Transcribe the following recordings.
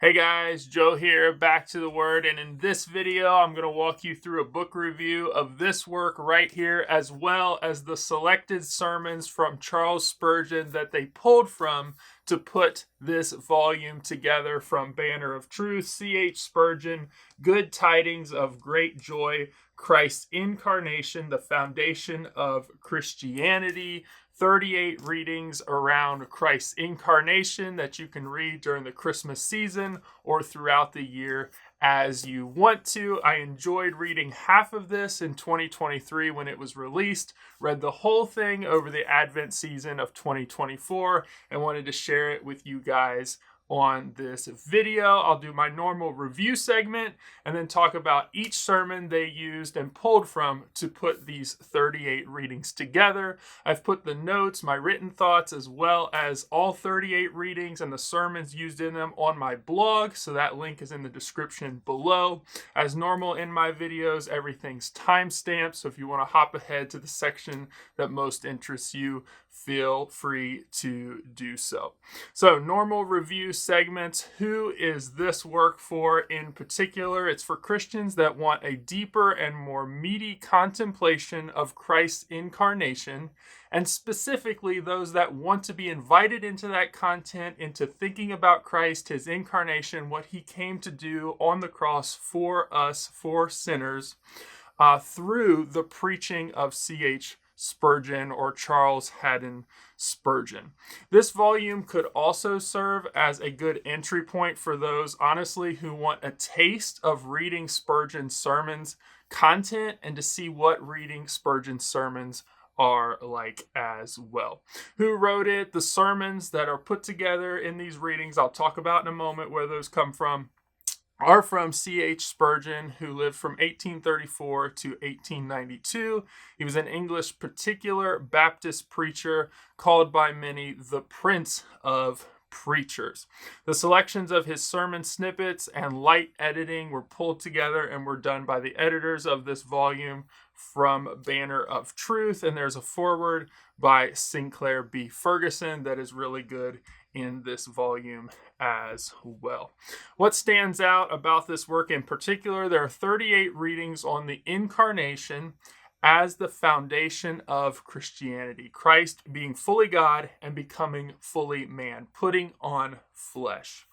Hey guys, Joe here, back to the Word, and in this video I'm going to walk you through a book review of this work right here, as well as the selected sermons from Charles Spurgeon that they pulled from to put this volume together from Banner of Truth, C.H. Spurgeon, Good Tidings of Great Joy, Christ's Incarnation, the Foundation of Christianity, 38 readings around Christ's incarnation that you can read during the Christmas season or throughout the year as you want to. I enjoyed reading half of this in 2023 when it was released, read the whole thing over the Advent season of 2024, and wanted to share it with you guys on this video. I'll do my normal review segment and then talk about each sermon they used and pulled from to put these 38 readings together. I've put the notes, my written thoughts, as well as all 38 readings and the sermons used in them on my blog, so that link is in the description below. As normal in my videos, everything's timestamped, so if you want to hop ahead to the section that most interests you, feel free to do so. So, normal review segment. Who is this work for in particular? It's for Christians that want a deeper and more meaty contemplation of Christ's incarnation, and specifically those that want to be invited into that content, into thinking about Christ, his incarnation, what he came to do on the cross for us, for sinners, through the preaching of C.H. Spurgeon or Charles Haddon Spurgeon. This volume could also serve as a good entry point for those, honestly, who want a taste of reading Spurgeon's sermons content and to see what reading Spurgeon's sermons are like as well. Who wrote it? The sermons that are put together in these readings, I'll talk about in a moment where those come from, are from C.H. Spurgeon, who lived from 1834 to 1892. He was an English particular Baptist preacher, called by many the Prince of Preachers. The selections of his sermon snippets and light editing were pulled together and were done by the editors of this volume from Banner of Truth, and there's a foreword by Sinclair B. Ferguson that is really good in this volume as well. What stands out about this work in particular? There are 38 readings on the Incarnation as the foundation of Christianity. Christ being fully God and becoming fully man, putting on flesh.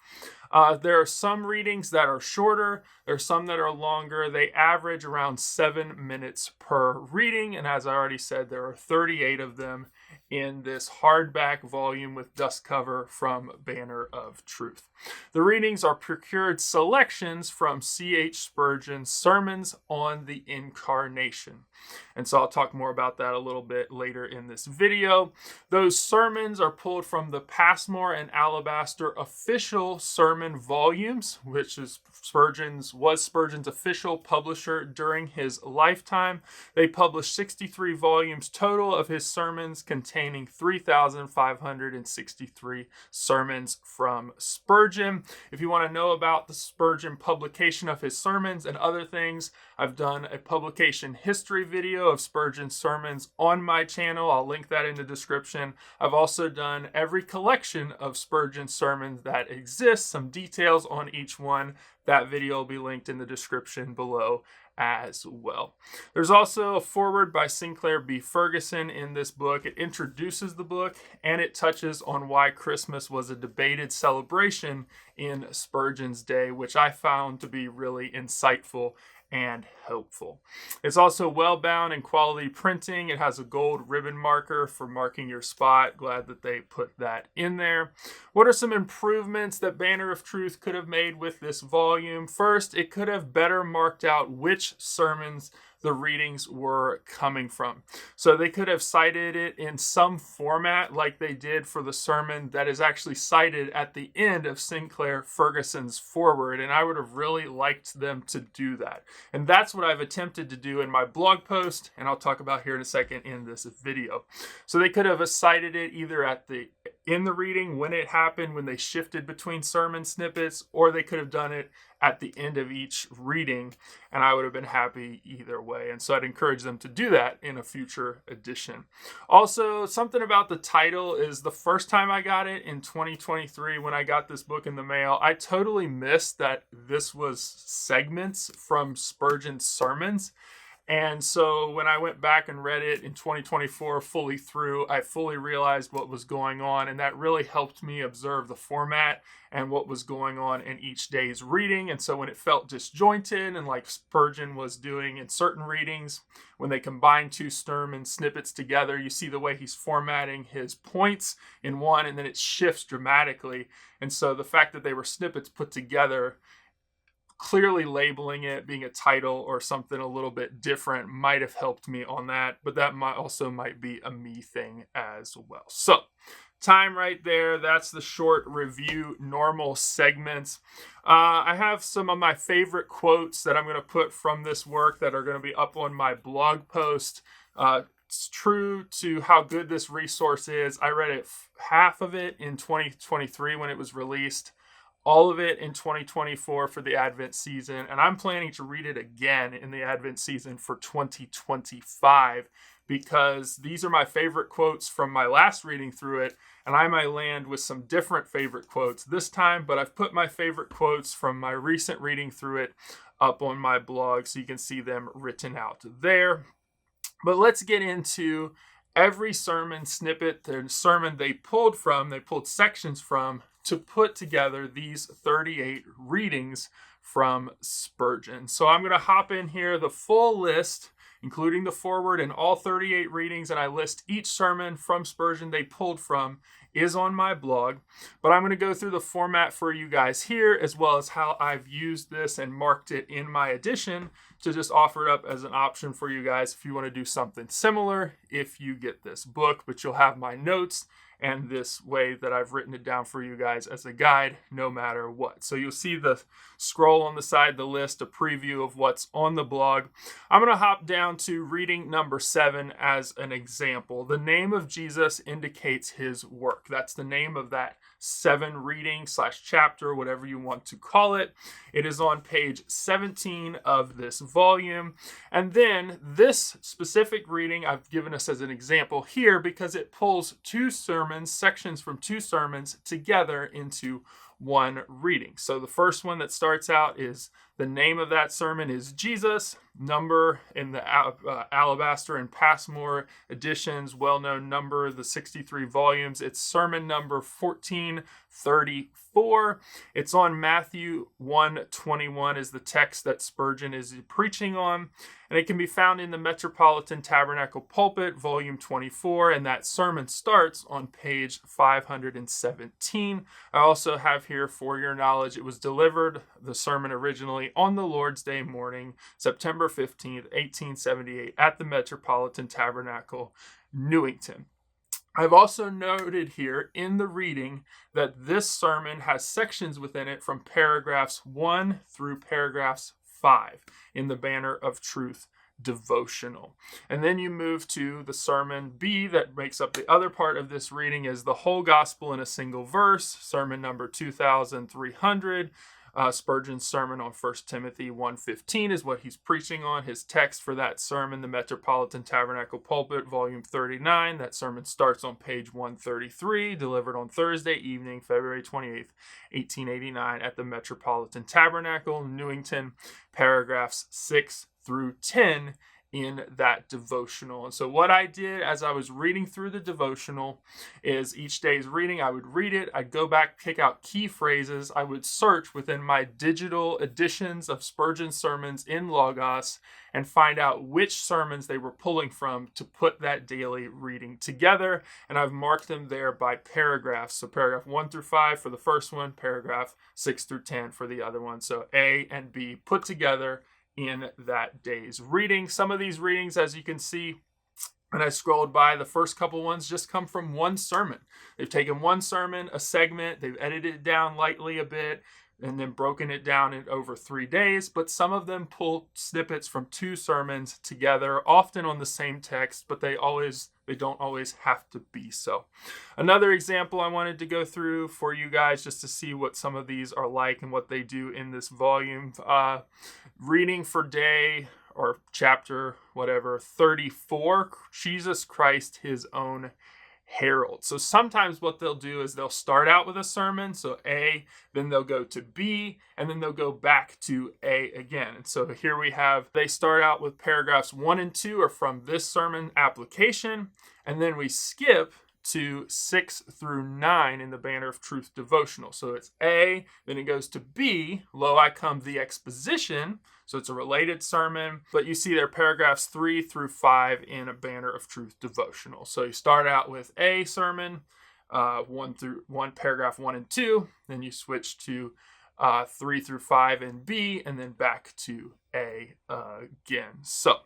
There are some readings that are shorter. There are some that are longer. They average around 7 minutes per reading. And as I already said, there are 38 of them in this hardback volume with dust cover from Banner of Truth. The readings are procured selections from C.H. Spurgeon's sermons on the Incarnation. And so I'll talk more about that a little bit later in this video. Those sermons are pulled from the Passmore and Alabaster official sermon volumes, which is Spurgeon's official publisher during his lifetime. They published 63 volumes total of his sermons, containing 3,563 sermons from Spurgeon. If you want to know about the Spurgeon publication of his sermons and other things, I've done a publication history video of Spurgeon's sermons on my channel. I'll link that in the description. I've also done every collection of Spurgeon's sermons that exists, some details on each one. That video will be linked in the description below as well. There's also a foreword by Sinclair B. Ferguson in this book. It introduces the book and it touches on why Christmas was a debated celebration in Spurgeon's day, which I found to be really insightful and helpful. It's also well bound in quality printing. It has a gold ribbon marker for marking your spot. Glad that they put that in there. What are some improvements that Banner of Truth could have made with this volume? First, it could have better marked out which sermons the readings were coming from. So they could have cited it in some format like they did for the sermon that is actually cited at the end of Sinclair Ferguson's foreword, and I would have really liked them to do that. And that's what I've attempted to do in my blog post, and I'll talk about here in a second in this video. So they could have cited it either at the in the reading when it happened, when they shifted between sermon snippets, or they could have done it at the end of each reading, and I would have been happy either way. And so I'd encourage them to do that in a future edition. Also, something about the title is the first time I got it in 2023, when I got this book in the mail, I totally missed that this was segments from Spurgeon's sermons. And so when I went back and read it in 2024 fully through, I fully realized what was going on, and that really helped me observe the format and what was going on in each day's reading. And so when it felt disjointed, and like Spurgeon was doing in certain readings, when they combine two sermon snippets together, you see the way he's formatting his points in one, and then it shifts dramatically. And so the fact that they were snippets put together, clearly labeling it, being a title or something a little bit different, might have helped me on that, but that might be a me thing as well. So time right there. That's the short review, normal segments. I have some of my favorite quotes that I'm going to put from this work that are going to be up on my blog post. It's true to how good this resource is. I read it, half of it in 2023 when it was released, all of it in 2024 for the Advent season, and I'm planning to read it again in the Advent season for 2025, because these are my favorite quotes from my last reading through it, and I might land with some different favorite quotes this time, but I've put my favorite quotes from my recent reading through it up on my blog so you can see them written out there. But let's get into every sermon snippet, the sermon they pulled sections from, to put together these 38 readings from Spurgeon. So I'm going to hop in here, the full list, including the foreword and all 38 readings, and I list each sermon from Spurgeon they pulled from, is on my blog. But I'm going to go through the format for you guys here, as well as how I've used this and marked it in my edition to just offer it up as an option for you guys if you want to do something similar if you get this book. But you'll have my notes and this way that I've written it down for you guys as a guide, no matter what. So you'll see the scroll on the side, the list, a preview of what's on the blog. I'm going to hop down to reading number 7 as an example. The name of Jesus indicates his work. That's the name of that 7 reading / chapter, whatever you want to call it. It is on page 17 of this volume. And then this specific reading I've given us as an example here because it pulls sections from 2 sermons together into one reading. So the first one that starts out is the name of that sermon is Jesus, number in the Alabaster and Passmore editions, well-known number, the 63 volumes. It's sermon number 1434. It's on Matthew 1:21 is the text that Spurgeon is preaching on, and it can be found in the Metropolitan Tabernacle Pulpit, volume 24, and that sermon starts on page 517. I also have here, for your knowledge, it was delivered, the sermon originally, on the Lord's Day morning, September 15th, 1878, at the Metropolitan Tabernacle, Newington. I've also noted here in the reading that this sermon has sections within it from paragraphs 1 through paragraphs 5 in the Banner of Truth devotional. And then you move to the sermon B that makes up the other part of this reading, is the whole gospel in a single verse, sermon number 2300. Spurgeon's sermon on 1 Timothy 1:15 is what he's preaching on. His text for that sermon, the Metropolitan Tabernacle Pulpit, volume 39. That sermon starts on page 133, delivered on Thursday evening, February 28th, 1889, at the Metropolitan Tabernacle, Newington, paragraphs 6 through 10 in that devotional. And so what I did as I was reading through the devotional is each day's reading, I would read it, I'd go back, pick out key phrases, I would search within my digital editions of Spurgeon sermons in Logos and find out which sermons they were pulling from to put that daily reading together. And I've marked them there by paragraphs. So paragraph 1 through 5 for the first one, paragraph 6 through 10 for the other one. So A and B put together in that day's reading. Some of these readings, as you can see, when I scrolled by, the first couple ones just come from one sermon. They've taken one sermon, a segment, they've edited it down lightly a bit, and then broken it down in over 3 days. But some of them pull snippets from 2 sermons together, often on the same text, but they they don't always have to be so. Another example I wanted to go through for you guys just to see what some of these are like and what they do in this volume. Reading for day or chapter, whatever, 34, Jesus Christ, his own herald. So sometimes what they'll do is they'll start out with a sermon, so A, then they'll go to B, and then they'll go back to A again. And so here we have, they start out with paragraphs 1 and 2 are from this sermon application, and then we skip to 6 through 9 in the Banner of Truth devotional. So it's A, then it goes to B, lo, I come the exposition. So it's a related sermon, but you see there paragraphs 3 through 5 in a Banner of Truth devotional. So you start out with A sermon, paragraph 1 and 2, then you switch to 3 through 5 in B, and then back to A again. So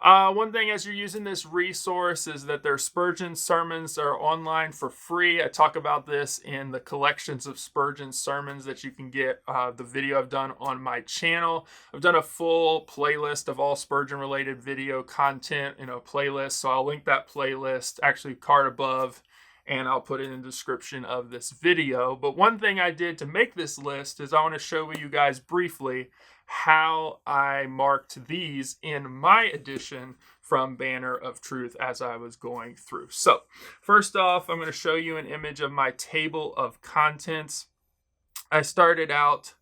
one thing as you're using this resource is that their Spurgeon sermons are online for free. I talk about this in the collections of Spurgeon sermons that you can get, the video I've done on my channel. I've done a full playlist of all Spurgeon related video content in a playlist, so I'll link that playlist, actually card above, and I'll put it in the description of this video. But one thing I did to make this list is I want to show you guys briefly how I marked these in my edition from Banner of Truth as I was going through. So first off, I'm going to show you an image of my table of contents. I started out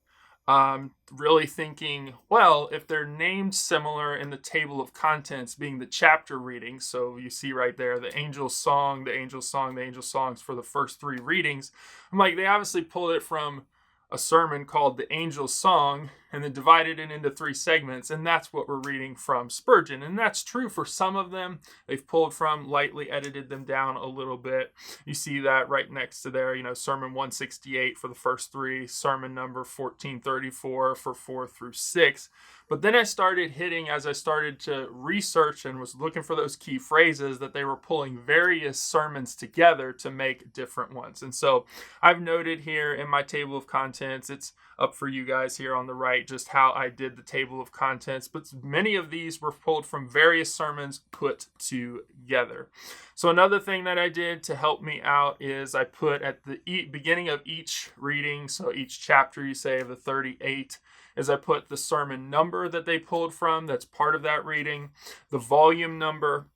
really thinking, well, if they're named similar in the table of contents being the chapter readings, so you see right there, the angel's song, the angel's song, the angel's songs for the first 3 readings, I'm like, they obviously pulled it from a sermon called The Angel's Song and then divided it into 3 segments, and that's what we're reading from Spurgeon. And that's true for some of them. They've pulled from, lightly edited them down a little bit. You see that right next to there, Sermon 168 for the first 3, sermon number 1434 for 4 through 6. But then I started hitting, as I started to research and was looking for those key phrases, that they were pulling various sermons together to make different ones. And so I've noted here in my table of contents, it's up for you guys here on the right, just how I did the table of contents. But many of these were pulled from various sermons put together. So another thing that I did to help me out is I put at the beginning of each reading, so each chapter you say of the 38, is I put the sermon number that they pulled from, that's part of that reading, the volume number,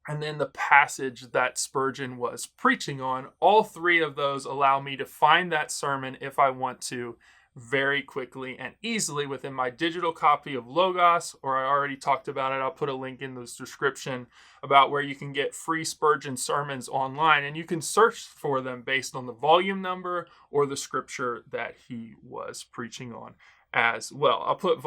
and then the passage that Spurgeon was preaching on. All 3 of those allow me to find that sermon if I want to very quickly and easily within my digital copy of Logos, or I already talked about it. I'll put a link in the description about where you can get free Spurgeon sermons online, and you can search for them based on the volume number or the scripture that he was preaching on as well. I'll put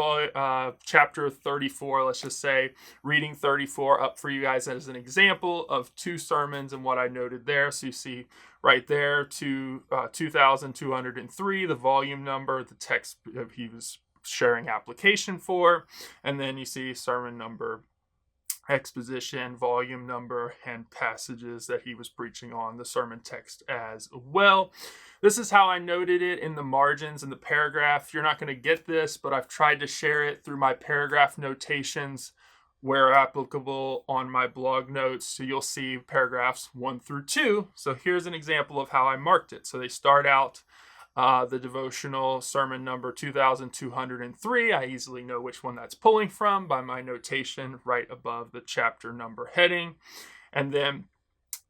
chapter 34, let's just say reading 34 up for you guys as an example of 2 sermons and what I noted there. So you see right there, 2,203, the volume number, the text he was sharing application for, and then you see sermon number, exposition, volume number, and passages that he was preaching on, the sermon text as well. This is how I noted it in the margins in the paragraph. You're not going to get this, but I've tried to share it through my paragraph notations where applicable on my blog notes. So you'll see paragraphs 1 through 2. So here's an example of how I marked it. So they start out the devotional sermon number 2,203. I easily know which one that's pulling from by my notation right above the chapter number heading. And then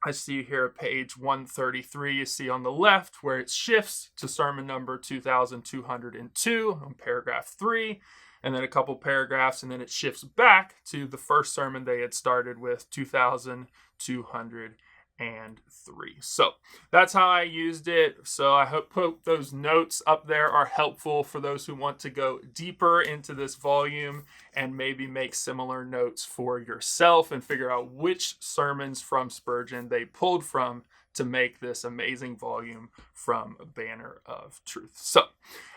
I see here page 133, you see on the left where it shifts to sermon number 2,202 on paragraph 3, and then a couple paragraphs, and then it shifts back to the first sermon they had started with, 2,203. So that's how I used it. So I hope those notes up there are helpful for those who want to go deeper into this volume and maybe make similar notes for yourself and figure out which sermons from Spurgeon they pulled from to make this amazing volume from Banner of Truth. So,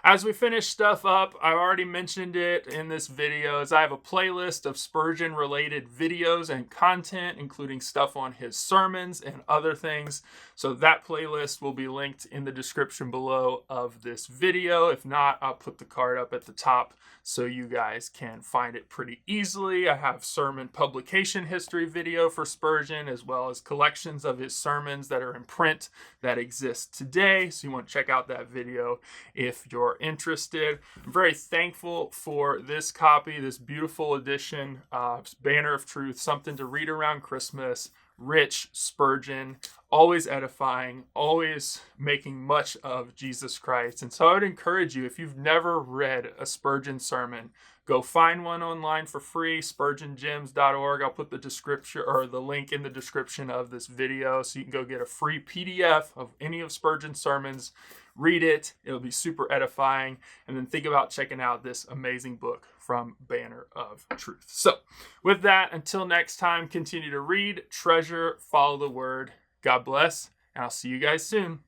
as we finish stuff up, I already mentioned it in this video, I have a playlist of Spurgeon-related videos and content, including stuff on his sermons and other things. So that playlist will be linked in the description below of this video. If not, I'll put the card up at the top so you guys can find it pretty easily. I have sermon publication history video for Spurgeon, as well as collections of his sermons that are in print that exist today. So you want to check out that video if you're interested. I'm very thankful for this copy, this beautiful edition, Banner of Truth, something to read around Christmas. Rich Spurgeon, always edifying, always making much of Jesus Christ. And so I would encourage you, if you've never read a Spurgeon sermon, go find one online for free, spurgeongems.org. I'll put the description or the link in the description of this video so you can go get a free PDF of any of Spurgeon's sermons. Read it. It'll be super edifying. And then think about checking out this amazing book from Banner of Truth. So with that, until next time, continue to read, treasure, follow the word. God bless, and I'll see you guys soon.